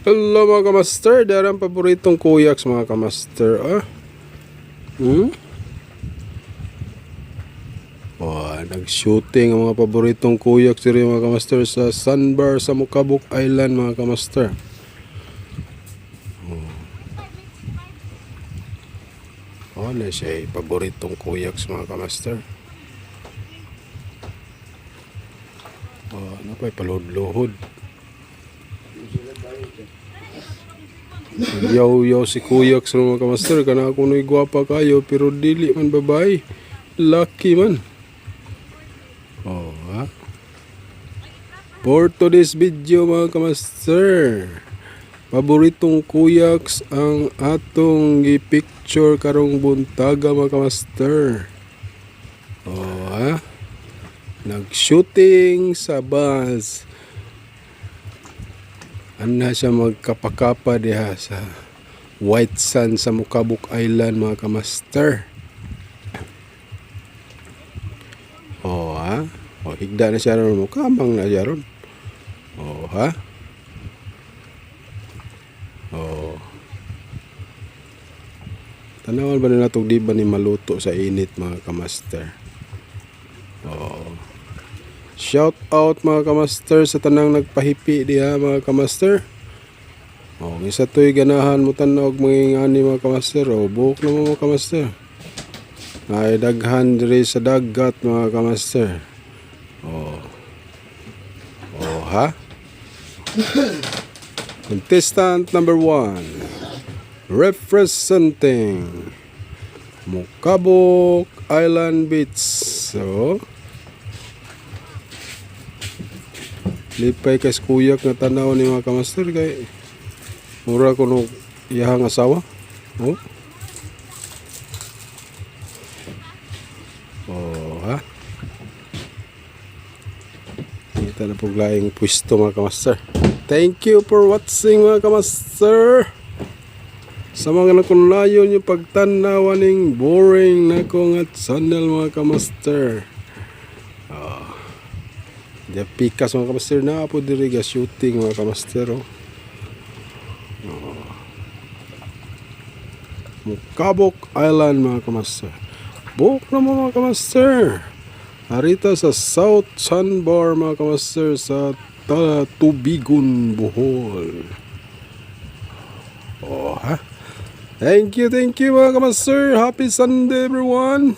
Hello mga kamaster, darang paboritong kuyaks mga kamaster. Nag-shooting ang mga paboritong kuyaks diri mga kamaster sa sandbar sa Mukabuk Island mga kamaster. Na siya paboritong kuyaks mga kamaster. Ano pa paluhod-luhod. Yaw si kuyaks mga kamaster, kana ako no'y gwapa kayo pero dili man babae, lucky man. For today's video mga kamaster, paboritong kuyaks ang atong gi-picture karong buntaga mga kamaster. Nag-shooting sa bus. Ana siya magkapakapa diha sa White Sand sa Mukabuk Island mga kamaster. Higda na siya ron, mukamang na siya ron. Tanawan ba na natong di ba ni maluto sa init mga kamaster? Shout out mga kamaster sa tanang nagpahipi diha mga kamaster. Isa to'y ganahan mo tanog mga ingani mga kamaster. Buhok na mga kamaster. Ay daghan diri sa dagat mga kamaster. Contestant number 1 representing Mukabuk Island Beach. Lipay kay kuyak na tanaw ni mga kamaster kay mura ko nung iyahang asawa. Kita na pong laing pwesto mga kamaster. Thank you for watching mga kamaster. Sa mga nakunlayon yung pagtanaw ning boring na kong at channel mga kamaster. Diya pikas mga kamaster na po diri ga shooting mga kamaster. Mukabuk Island mga kamaster. Book na mga kamaster. Harita sa South Sandbar mga kamaster sa Tubigon, Bohol. Thank you mga kamaster. Happy Sunday everyone.